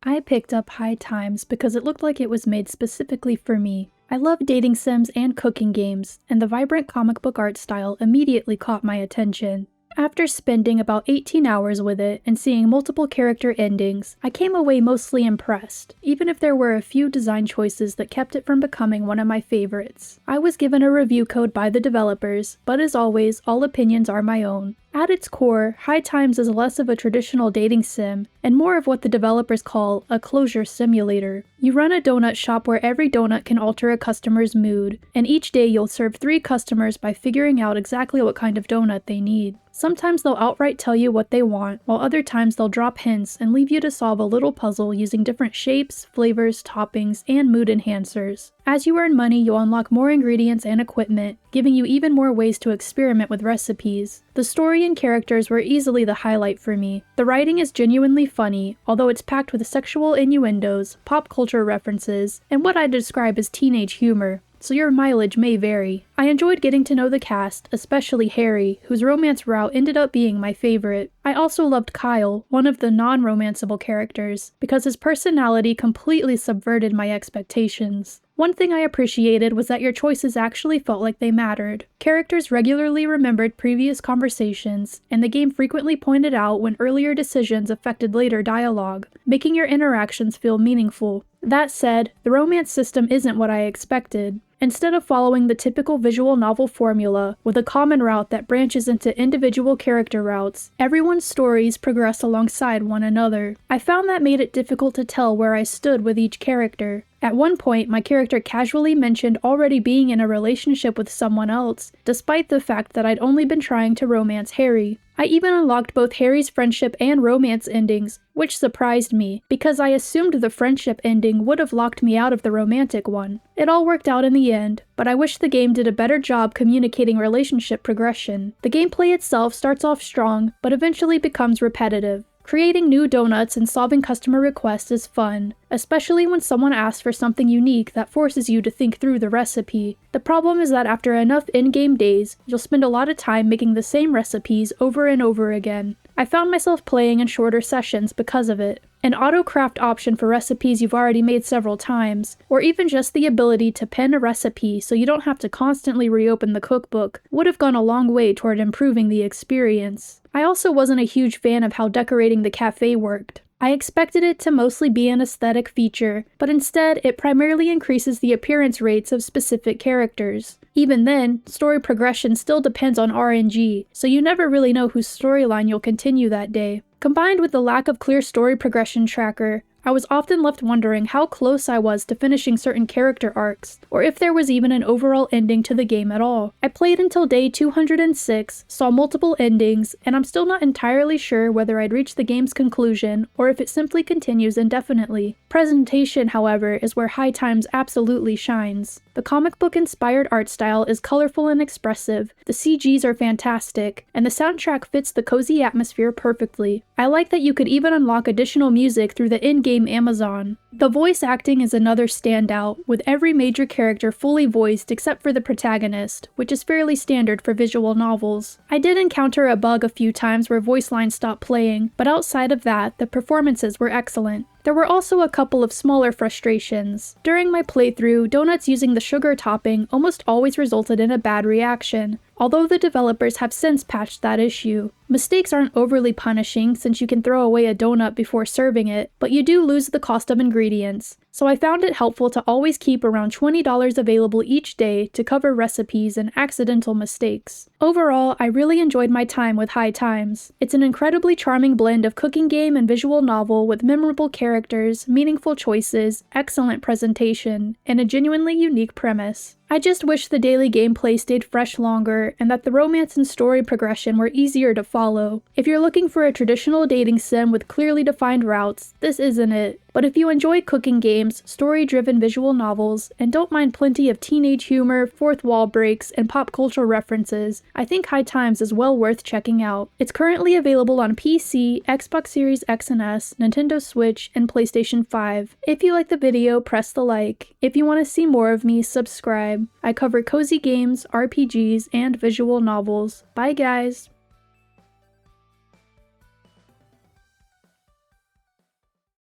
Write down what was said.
I picked up High Times because it looked like it was made specifically for me. I love dating sims and cooking games, and the vibrant comic book art style immediately caught my attention. After spending about 18 hours with it and seeing multiple character endings, I came away mostly impressed, even if there were a few design choices that kept it from becoming one of my favorites. I was given a review code by the developers, but as always, all opinions are my own. At its core, High Times is less of a traditional dating sim, and more of what the developers call a closure simulator. You run a donut shop where every donut can alter a customer's mood, and each day you'll serve 3 customers by figuring out exactly what kind of donut they need. Sometimes they'll outright tell you what they want, while other times they'll drop hints and leave you to solve a little puzzle using different shapes, flavors, toppings, and mood enhancers. As you earn money, you'll unlock more ingredients and equipment, giving you even more ways to experiment with recipes. The story and characters were easily the highlight for me. The writing is genuinely funny, although it's packed with sexual innuendos, pop culture references, and what I describe as teenage humor, so your mileage may vary. I enjoyed getting to know the cast, especially Harry, whose romance route ended up being my favorite. I also loved Kyle, one of the non-romanceable characters, because his personality completely subverted my expectations. One thing I appreciated was that your choices actually felt like they mattered. Characters regularly remembered previous conversations, and the game frequently pointed out when earlier decisions affected later dialogue, making your interactions feel meaningful. That said, the romance system isn't what I expected. Instead of following the typical visual novel formula, with a common route that branches into individual character routes, everyone's stories progress alongside one another. I found that made it difficult to tell where I stood with each character. At one point, my character casually mentioned already being in a relationship with someone else, despite the fact that I'd only been trying to romance Harry. I even unlocked both Harry's friendship and romance endings, which surprised me, because I assumed the friendship ending would have locked me out of the romantic one. It all worked out in the end, but I wish the game did a better job communicating relationship progression. The gameplay itself starts off strong, but eventually becomes repetitive. Creating new donuts and solving customer requests is fun, especially when someone asks for something unique that forces you to think through the recipe. The problem is that after enough in-game days, you'll spend a lot of time making the same recipes over and over again. I found myself playing in shorter sessions because of it. An auto-craft option for recipes you've already made several times, or even just the ability to pen a recipe so you don't have to constantly reopen the cookbook, would have gone a long way toward improving the experience. I also wasn't a huge fan of how decorating the cafe worked. I expected it to mostly be an aesthetic feature, but instead it primarily increases the appearance rates of specific characters. Even then, story progression still depends on RNG, so you never really know whose storyline you'll continue that day. Combined with the lack of clear story progression tracker, I was often left wondering how close I was to finishing certain character arcs, or if there was even an overall ending to the game at all. I played until day 206, saw multiple endings, and I'm still not entirely sure whether I'd reach the game's conclusion, or if it simply continues indefinitely. Presentation, however, is where High Times absolutely shines. The comic book-inspired art style is colorful and expressive, the CGs are fantastic, and the soundtrack fits the cozy atmosphere perfectly. I like that you could even unlock additional music through the in-game Amazon. The voice acting is another standout, with every major character fully voiced except for the protagonist, which is fairly standard for visual novels. I did encounter a bug a few times where voice lines stopped playing, but outside of that, the performances were excellent. There were also a couple of smaller frustrations. During my playthrough, donuts using the sugar topping almost always resulted in a bad reaction, although the developers have since patched that issue. Mistakes aren't overly punishing since you can throw away a donut before serving it, but you do lose the cost of ingredients, so I found it helpful to always keep around $20 available each day to cover recipes and accidental mistakes. Overall, I really enjoyed my time with High Times. It's an incredibly charming blend of cooking game and visual novel with memorable characters, meaningful choices, excellent presentation, and a genuinely unique premise. I just wish the daily gameplay stayed fresh longer and that the romance and story progression were easier to follow. If you're looking for a traditional dating sim with clearly defined routes, this isn't it. But if you enjoy cooking games, story-driven visual novels, and don't mind plenty of teenage humor, fourth wall breaks, and pop culture references, I think High Times is well worth checking out. It's currently available on PC, Xbox Series X and S, Nintendo Switch, and PlayStation 5. If you like the video, press the like. If you want to see more of me, subscribe. I cover cozy games, RPGs, and visual novels. Bye guys!